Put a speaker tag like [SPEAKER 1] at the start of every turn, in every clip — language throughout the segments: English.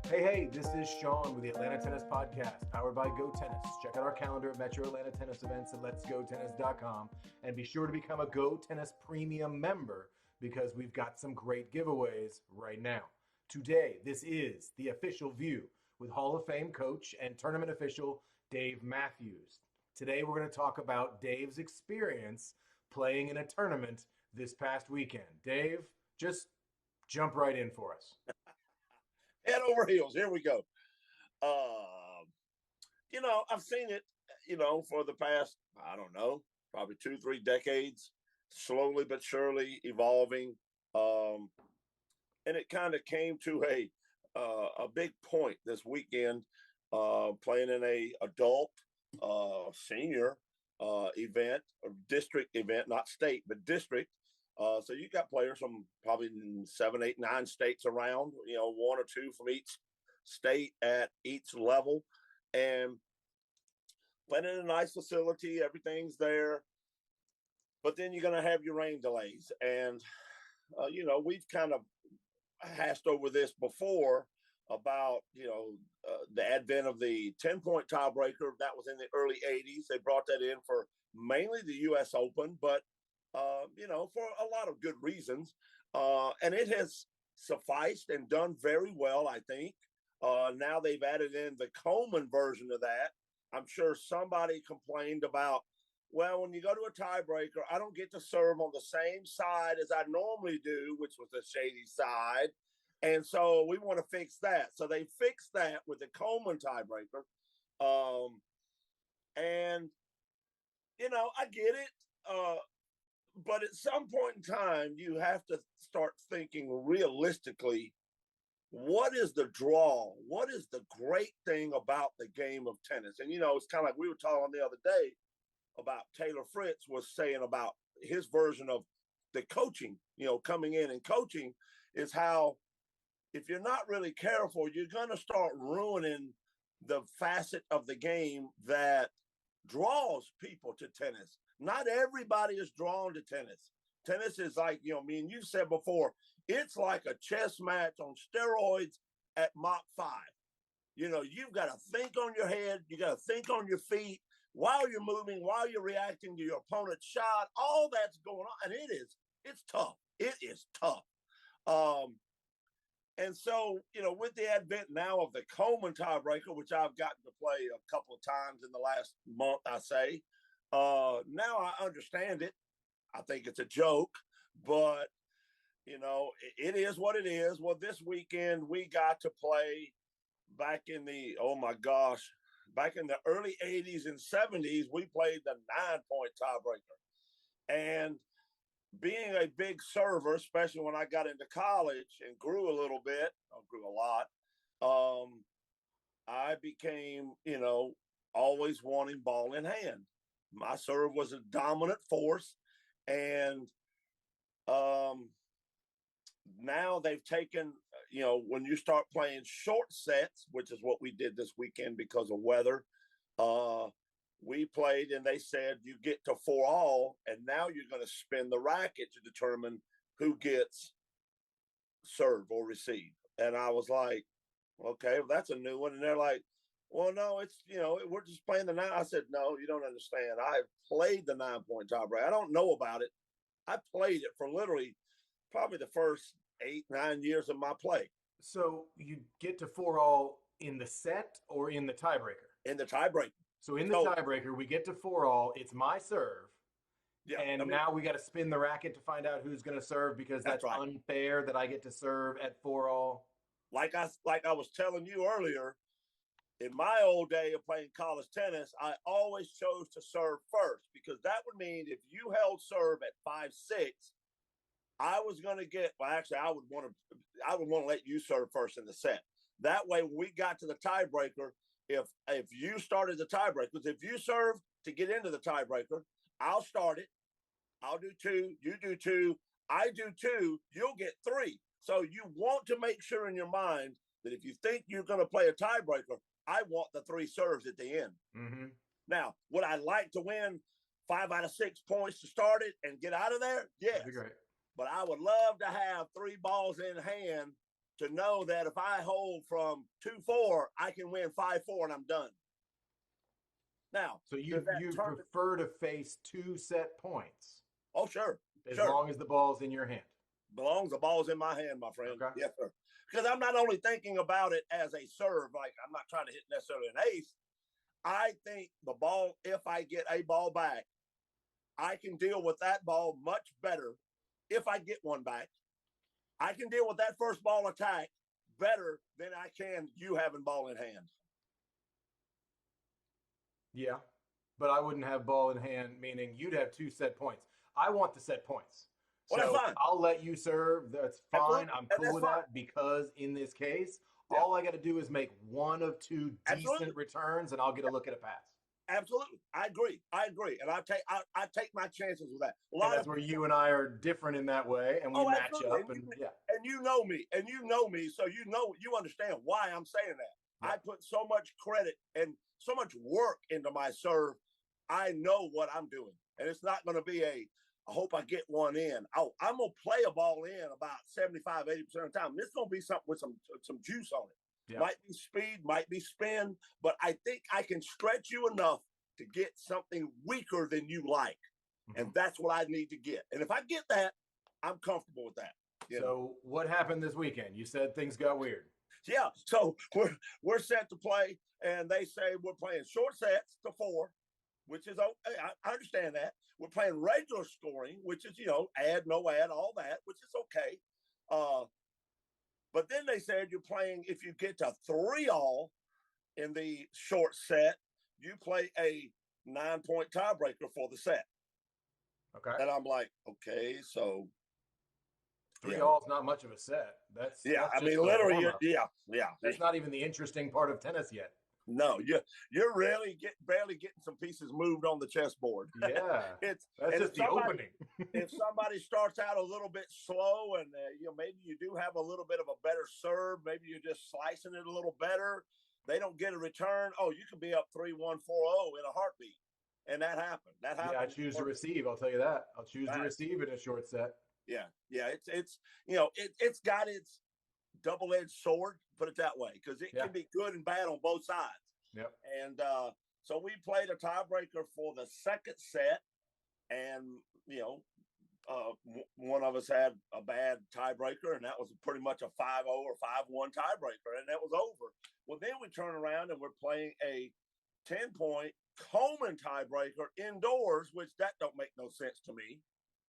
[SPEAKER 1] Hey, this is Shaun with the Atlanta Tennis Podcast, powered by GoTennis. Check out our calendar at Metro Atlanta Tennis events at letsgotennis.com, and be sure to become a GoTennis Premium member because we've got some great giveaways right now. Today, this is the official view with Hall of Fame coach and tournament official Dave Matthews. Today, we're going to talk about Dave's experience playing in a tournament this past weekend. Dave, just jump right in for us.
[SPEAKER 2] Head over heels. Here we go. I've seen it, for the past, I don't know, probably 2-3 decades, slowly but surely evolving. And it kind of came to a big point this weekend, playing in a adult senior event, or district event, not state, but district. So you got players from probably 7, 8, 9 states around, one or two from each state at each level. And playing in a nice facility, everything's there. But then you're going to have your rain delays. And, we've kind of hashed over this before about, the advent of the 10-point tiebreaker. That was in the early 80s. They brought that in for mainly the U.S. Open, but for a lot of good reasons. And it has sufficed and done very well, I think. Now they've added in the Coleman version of that. I'm sure somebody complained about, well, when you go to a tiebreaker, I don't get to serve on the same side as I normally do, which was the shady side. And so we want to fix that. So they fixed that with the Coleman tiebreaker. And, I get it. But at some point in time, you have to start thinking realistically, what is the draw? What is the great thing about the game of tennis? And, it's kind of like we were talking the other day about Taylor Fritz was saying about his version of the coaching, coming in and coaching is how if you're not really careful, you're going to start ruining the facet of the game that draws people to tennis. Not everybody is drawn to tennis. Tennis is like, me and you said before, it's like a chess match on steroids at Mach 5. You've got to think on your head. You got to think on your feet while you're moving, while you're reacting to your opponent's shot. All that's going on. And it's tough. It is tough. And so, with the advent now of the Coleman tiebreaker, which I've gotten to play a couple of times in the last month, I say, now I understand it. I think it's a joke, but, it is what it is. Well, this weekend we got to play back in back in the early 80s and 70s, we played the 9-point tiebreaker. And being a big server, especially when I got into college and grew a little bit, I grew a lot, I became, always wanting ball in hand. My serve was a dominant force. And now they've taken, when you start playing short sets, which is what we did this weekend because of weather, we played and they said you get to 4-all, and now you're going to spin the racket to determine who gets serve or receive. And I was like, okay, well, that's a new one. And they're like, well, no, it's, we're just playing the 9. I said, no, you don't understand. I played the 9-point tiebreaker. I don't know about it. I played it for literally probably the first 8, 9 years of my play.
[SPEAKER 1] So you get to 4-all in the set or in the tiebreaker?
[SPEAKER 2] In the tiebreaker.
[SPEAKER 1] So in the tiebreaker, we get to 4-all. It's my serve. Yeah, and now we got to spin the racket to find out who's going to serve because that's right. Unfair that I get to serve at 4-all.
[SPEAKER 2] Like I was telling you earlier, in my old day of playing college tennis, I always chose to serve first because that would mean if you held serve at 5-6, I was going to get. Well, actually, I would want to let you serve first in the set. That way, when we got to the tiebreaker, if you started the tiebreaker, because if you serve to get into the tiebreaker, I'll start it. I'll do 2. You do 2. I do 2. You'll get 3. So you want to make sure in your mind that if you think you're going to play a tiebreaker, I want the 3 serves at the end.
[SPEAKER 1] Mm-hmm.
[SPEAKER 2] Now, would I like to win 5 out of 6 points to start it and get out of there? Yes.
[SPEAKER 1] That'd be great.
[SPEAKER 2] But I would love to have 3 balls in hand to know that if I hold from 2-4, I can win 5-4 and I'm done. Now,
[SPEAKER 1] so you prefer to face 2 set points?
[SPEAKER 2] Oh, sure.
[SPEAKER 1] As long as the ball's in your hand.
[SPEAKER 2] Belongs the ball's in my hand, my friend.
[SPEAKER 1] Okay.
[SPEAKER 2] Yes, sir. Because I'm not only thinking about it as a serve, like I'm not trying to hit necessarily an ace. I think the ball, if I get a ball back, I can deal with that ball much better if I get one back. I can deal with that first ball attack better than I can you having ball in hand.
[SPEAKER 1] Yeah, but I wouldn't have ball in hand, meaning you'd have 2 set points. I want the set points.
[SPEAKER 2] Well,
[SPEAKER 1] so
[SPEAKER 2] that's fine.
[SPEAKER 1] I'll let you serve. That's fine.
[SPEAKER 2] Absolutely.
[SPEAKER 1] I'm cool with that because in this case, all I got to do is make 1 of 2 decent returns and I'll get a look at a pass.
[SPEAKER 2] Absolutely. I agree. And I take my chances with that.
[SPEAKER 1] And that's where you and I are different in that way, and we match up. And
[SPEAKER 2] you know me, so you understand why I'm saying that. Yeah. I put so much credit and so much work into my serve. I know what I'm doing, and it's not going to be I hope I get one in. I'm going to play a ball in about 75, 80% of the time. This is going to be something with some juice on it. Yeah. Might be speed, might be spin, but I think I can stretch you enough to get something weaker than you like. Mm-hmm. And that's what I need to get. And if I get that, I'm comfortable with that.
[SPEAKER 1] So what happened this weekend? You said things got weird.
[SPEAKER 2] Yeah. So we're set to play, and they say we're playing short sets to 4, which is okay. I understand that. We're playing regular scoring, which is, add, no add, all that, which is okay. But then they said you're playing, if you get to 3-all in the short set, you play a 9-point tiebreaker for the set.
[SPEAKER 1] Okay.
[SPEAKER 2] And I'm like, okay, so
[SPEAKER 1] 3-all is not much of a set. That's
[SPEAKER 2] literally, yeah.
[SPEAKER 1] That's not even the interesting part of tennis yet.
[SPEAKER 2] No, you're really barely getting some pieces moved on the chessboard.
[SPEAKER 1] Yeah, that's just the opening.
[SPEAKER 2] If somebody starts out a little bit slow, and maybe you do have a little bit of a better serve, maybe you're just slicing it a little better. They don't get a return. Oh, you can be up 3-1, 4-0 in a heartbeat, and that happened.
[SPEAKER 1] Yeah, I choose to receive. I'll tell you that. I'll choose to receive in a short set.
[SPEAKER 2] Yeah. It's got its double-edged sword, put it that way, because it can be good and bad on both sides.
[SPEAKER 1] Yep.
[SPEAKER 2] And so we played a tiebreaker for the second set, and one of us had a bad tiebreaker, and that was pretty much a 5-0 or 5-1 tiebreaker, and that was over. Well, then we turn around and we're playing a 10-point Coleman tiebreaker indoors, which that don't make no sense to me.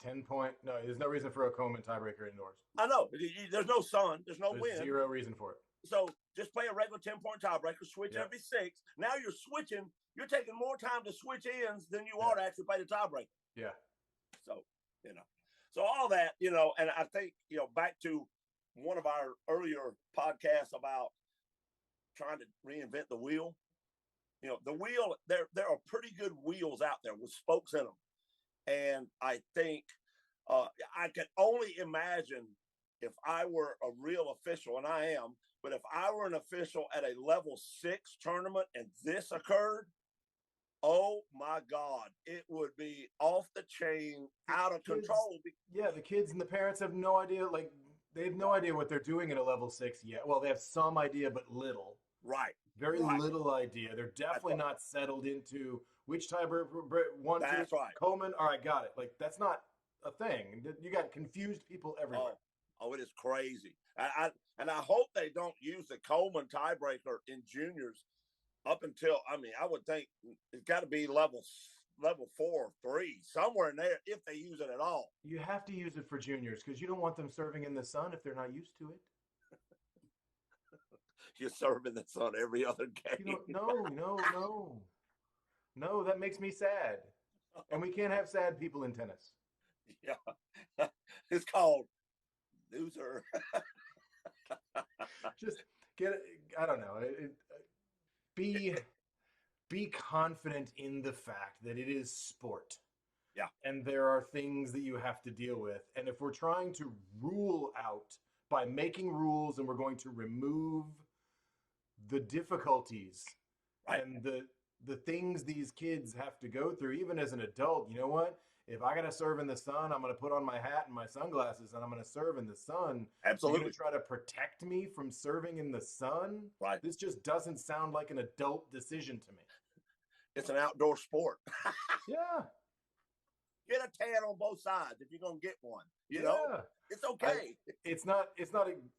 [SPEAKER 1] 10-point? No, there's no reason for a Coleman tiebreaker indoors.
[SPEAKER 2] I know. There's no sun. There's no wind.
[SPEAKER 1] Zero reason for it.
[SPEAKER 2] So just play a regular 10-point tiebreaker, switch every 6. Now you're switching. You're taking more time to switch ends than you are to actually play the tiebreaker.
[SPEAKER 1] Yeah.
[SPEAKER 2] So, so all that, and I think, back to one of our earlier podcasts about trying to reinvent the wheel. The wheel, there are pretty good wheels out there with spokes in them. And I think I can only imagine if I were a real official, and I am, but if I were an official at a level 6 tournament and this occurred, oh my God, it would be off the chain, out of control.
[SPEAKER 1] Yeah, the kids and the parents have no idea. Like, they have no idea what they're doing at a level 6 yet. Well, they have some idea, but little.
[SPEAKER 2] Right.
[SPEAKER 1] Very little idea. They're definitely not settled into which tiebreaker, 1, 2,
[SPEAKER 2] that's right.
[SPEAKER 1] Coleman. All right, got it. Like, that's not a thing. You got confused people everywhere.
[SPEAKER 2] Oh, it is crazy. And I hope they don't use the Coleman tiebreaker in juniors up until, I would think it's got to be level 4 or 3, somewhere in there, if they use it at all.
[SPEAKER 1] You have to use it for juniors because you don't want them serving in the sun if they're not used to it.
[SPEAKER 2] You're serving the sun every other game.
[SPEAKER 1] No, that makes me sad. And we can't have sad people in tennis.
[SPEAKER 2] Yeah. It's called loser.
[SPEAKER 1] Just get it. I don't know. Be confident in the fact that it is sport.
[SPEAKER 2] Yeah.
[SPEAKER 1] And there are things that you have to deal with. And if we're trying to rule out by making rules and we're going to remove the difficulties and the things these kids have to go through, even as an adult, you know what? if I got to serve in the sun, I'm going to put on my hat and my sunglasses and I'm going to serve in the sun. You're going
[SPEAKER 2] Absolutely.
[SPEAKER 1] to try to protect me from serving in the sun?
[SPEAKER 2] Right.
[SPEAKER 1] This just doesn't sound like an adult decision to me.
[SPEAKER 2] It's an outdoor sport.
[SPEAKER 1] Yeah.
[SPEAKER 2] Get a tan on both sides if you're gonna get one. You know,
[SPEAKER 1] Yeah.
[SPEAKER 2] it's okay.
[SPEAKER 1] It's not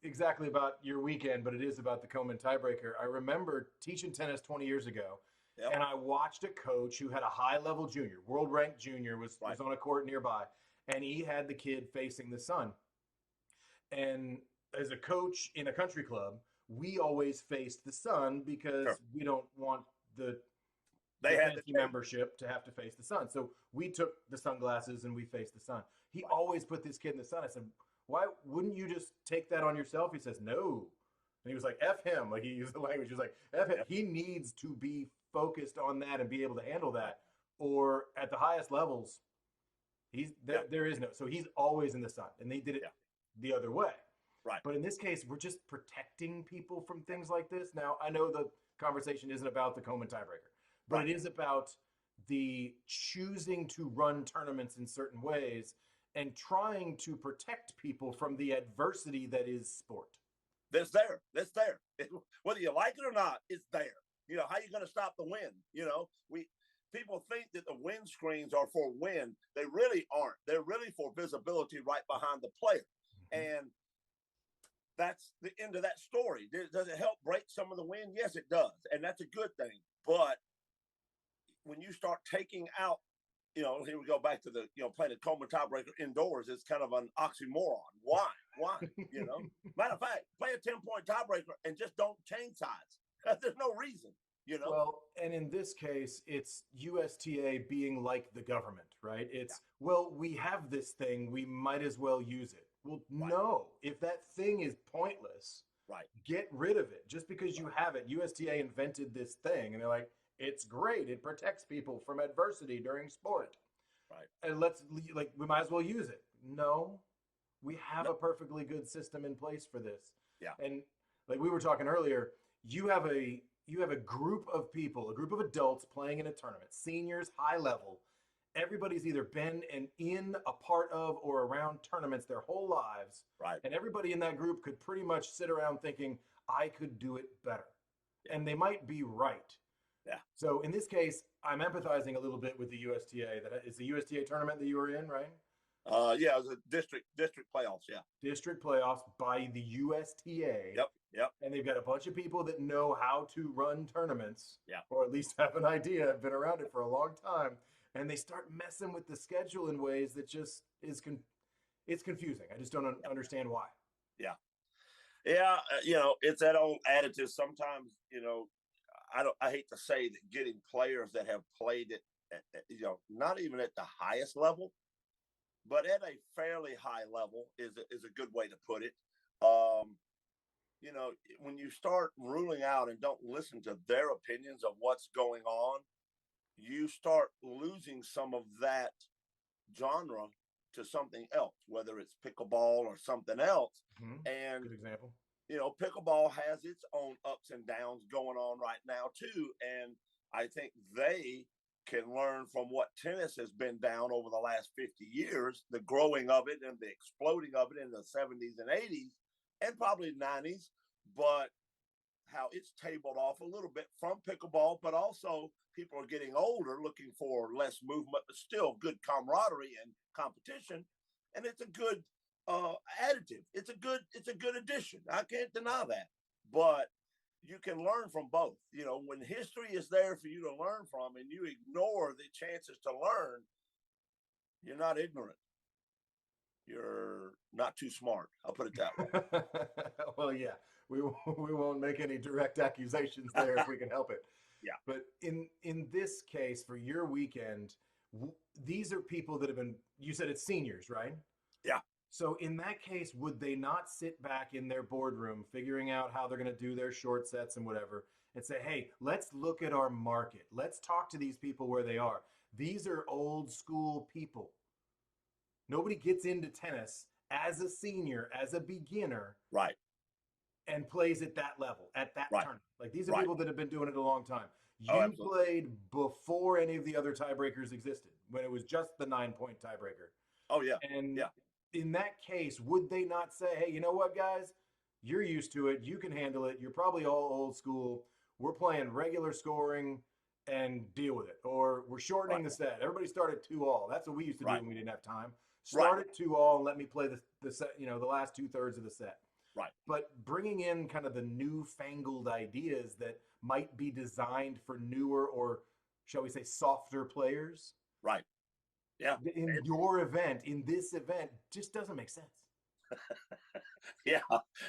[SPEAKER 1] exactly about your weekend, but it is about the Komen tiebreaker. I remember teaching tennis 20 years ago,
[SPEAKER 2] Yep.
[SPEAKER 1] and I watched a coach who had a high-level junior, world-ranked junior, was on a court nearby, and he had the kid facing the sun. And as a coach in a country club, we always faced the sun because
[SPEAKER 2] Sure.
[SPEAKER 1] we don't want the
[SPEAKER 2] They had
[SPEAKER 1] fancy membership to have to face the sun. So we took the sunglasses and we faced the sun. He always put this kid in the sun. I said, why wouldn't you just take that on yourself? He says, no. And he was like, F him. Like, he used the language. He was like, F him. He needs to be focused on that and be able to handle that. Or at the highest levels, there is no. So he's always in the sun. And they did it the other way.
[SPEAKER 2] Right.
[SPEAKER 1] But in this case, we're just protecting people from things like this. Now, I know the conversation isn't about the Komen tiebreaker, but it is about the choosing to run tournaments in certain ways and trying to protect people from the adversity that is sport.
[SPEAKER 2] That's there. That's there. Whether you like it or not, it's there. You know, how are you going to stop the wind? You know, people think that the wind screens are for wind. They really aren't. They're really for visibility right behind the player. Mm-hmm. And that's the end of that story. Does it help break some of the wind? Yes, it does. And that's a good thing. But when you start taking out, you know, here we go back to the, you know, playing a Komen tiebreaker indoors, it's kind of an oxymoron. Why? You know, matter of fact, play a 10-point tiebreaker and just don't change sides. There's no reason, you know.
[SPEAKER 1] Well, and in this case, it's USTA being like the government, right? It's, well, we have this thing, we might as well use it. Well, no, if that thing is pointless, get rid of it. Just because you have it, USTA invented this thing, and they're like, it's great. It protects people from adversity during sport. Right. And we might as well use it. No, we have a perfectly good system in place for this.
[SPEAKER 2] Yeah.
[SPEAKER 1] And like we were talking earlier, you have a group of people, a group of adults playing in a tournament, seniors, high level. Everybody's either been in a part of or around tournaments their whole lives.
[SPEAKER 2] Right.
[SPEAKER 1] And everybody in that group could pretty much sit around thinking, I could do it better. Yeah. And they might be right.
[SPEAKER 2] Yeah.
[SPEAKER 1] So in this case, I'm empathizing a little bit with the USTA. That is the USTA tournament that you were in, right?
[SPEAKER 2] Yeah, it was a district playoffs. Yeah.
[SPEAKER 1] District playoffs by the USTA.
[SPEAKER 2] Yep.
[SPEAKER 1] And they've got a bunch of people that know how to run tournaments.
[SPEAKER 2] Yeah.
[SPEAKER 1] Or at least have an idea, have been around it for a long time. And they start messing with the schedule in ways that just it's confusing. I just don't understand why.
[SPEAKER 2] Yeah. Yeah. You know, it's that old adage. Sometimes, you know, I hate to say that getting players that have played it, you know, not even at the highest level, but at a fairly high level is a good way to put it. You know, when you start ruling out and don't listen to their opinions of what's going on, you start losing some of that genre to something else, whether it's pickleball or something else.
[SPEAKER 1] Mm-hmm.
[SPEAKER 2] And
[SPEAKER 1] good example.
[SPEAKER 2] You know, pickleball has its own ups and downs going on right now too. And I think they can learn from what tennis has been down over the last 50 years, the growing of it and the exploding of it in the 70s and 80s and probably 90s, but how it's tabled off a little bit from pickleball, but also people are getting older, looking for less movement, but still good camaraderie and competition. And it's a good additive. It's a good addition. I can't deny that. But you can learn from both. You know, when history is there for you to learn from and you ignore the chances to learn, you're not ignorant. You're not too smart. I'll put it that way.
[SPEAKER 1] Well, yeah, we won't make any direct accusations there if we can help it.
[SPEAKER 2] Yeah.
[SPEAKER 1] But in this case, for your weekend, these are people that have been, you said it's seniors, right?
[SPEAKER 2] Yeah.
[SPEAKER 1] So in that case, would they not sit back in their boardroom figuring out how they're going to do their short sets and whatever and say, hey, let's look at our market. Let's talk to these people where they are. These are old school people. Nobody gets into tennis as a senior, as a beginner.
[SPEAKER 2] Right.
[SPEAKER 1] And plays at that level, at that tournament. Like these are people that have been doing it a long time. You played before any of the other tiebreakers existed. when it was just the 9-point tiebreaker.
[SPEAKER 2] Oh yeah,
[SPEAKER 1] And
[SPEAKER 2] yeah,
[SPEAKER 1] in that case, would they not say, hey, you know what, guys? You're used to it. You can handle it. You're probably all old school. We're playing regular scoring and deal with it. Or we're shortening
[SPEAKER 2] right,
[SPEAKER 1] the set. Everybody start at 2-all. That's what we used to do
[SPEAKER 2] right,
[SPEAKER 1] when we didn't have time.
[SPEAKER 2] right,
[SPEAKER 1] Start at 2-all and let me play the set, the last 2/3 of the set.
[SPEAKER 2] right.
[SPEAKER 1] But bringing in kind of the newfangled ideas that might be designed for newer or, shall we say, softer players
[SPEAKER 2] Right. Yeah.
[SPEAKER 1] in your event, in this event, just doesn't make sense.
[SPEAKER 2] Yeah.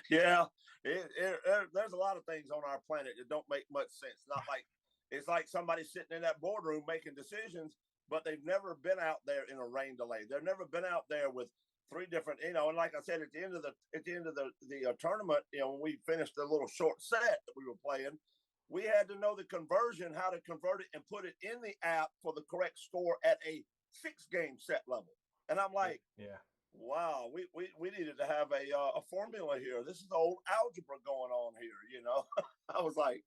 [SPEAKER 2] Yeah. There's a lot of things on our planet that don't make much sense. Not like it's like somebody sitting in that boardroom making decisions, but they've never been out there in a rain delay. They've never been out there with three different, and like I said, at the end of the tournament, when we finished the little short set that we were playing, we had to know the conversion, how to convert it and put it in the app for the correct score at a 6-game set level. And I'm like,
[SPEAKER 1] yeah,
[SPEAKER 2] wow, we needed to have a formula here. This is the old algebra going on here. I was like,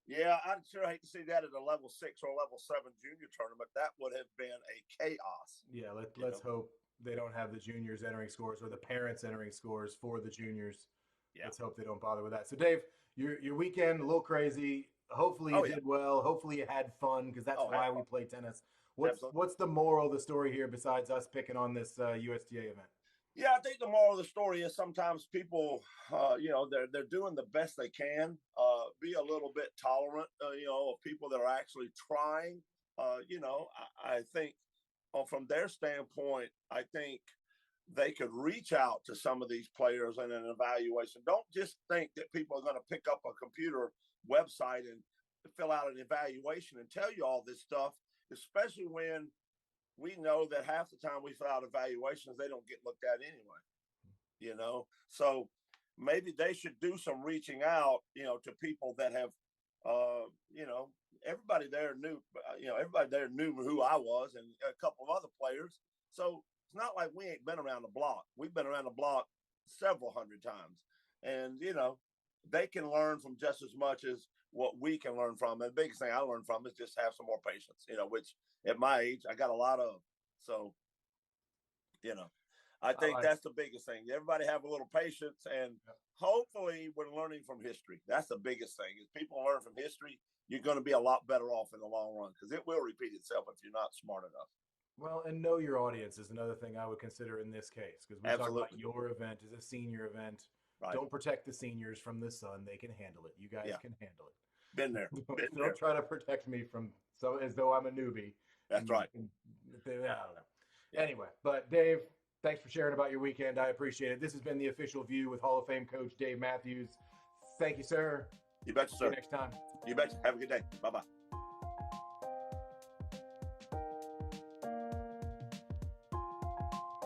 [SPEAKER 2] yeah, I'd sure hate to see that at a level 6 or level 7 junior tournament. That would have been a chaos.
[SPEAKER 1] yeah. Let's hope they don't have the juniors entering scores or the parents entering scores for the juniors.
[SPEAKER 2] Yeah.
[SPEAKER 1] Let's hope they don't bother with that. So, Dave, your weekend a little crazy. Hopefully you did well. Hopefully you had fun, because that's why we play tennis. What's the moral of the story here besides us picking on this USTA event?
[SPEAKER 2] Yeah, I think the moral of the story is sometimes people, they're doing the best they can. Be a little bit tolerant, of people that are actually trying. I think from their standpoint, I think they could reach out to some of these players in an evaluation. Don't just think that people are going to pick up a computer website and fill out an evaluation and tell you all this stuff, especially when we know that half the time we fill out evaluations, they don't get looked at anyway, So maybe they should do some reaching out, to people that have, everybody there knew who I was and a couple of other players. So it's not like we ain't been around the block. We've been around the block several hundred times. And, they can learn from just as much as what we can learn from. And the biggest thing I learned from is just have some more patience, which at my age, I got a lot of. So, I think that's the biggest thing. Everybody have a little patience, and hopefully we're learning from history. That's the biggest thing. Is people learn from history, you're going to be a lot better off in the long run, because it will repeat itself if you're not smart enough.
[SPEAKER 1] Well, and know your audience is another thing I would consider in this case, because we're talking about your event is a senior event. Right. Don't protect the seniors from the sun. They can handle it. You guys can handle it.
[SPEAKER 2] Been there.
[SPEAKER 1] Don't try to protect me from as though I'm a newbie.
[SPEAKER 2] That's right.
[SPEAKER 1] I don't know. Yeah. Anyway, but Dave, thanks for sharing about your weekend. I appreciate it. This has been The Official View with Hall of Fame coach Dave Matthews. Thank you, sir.
[SPEAKER 2] You betcha, sir.
[SPEAKER 1] See you next time.
[SPEAKER 2] You betcha. Have a good day. Bye-bye.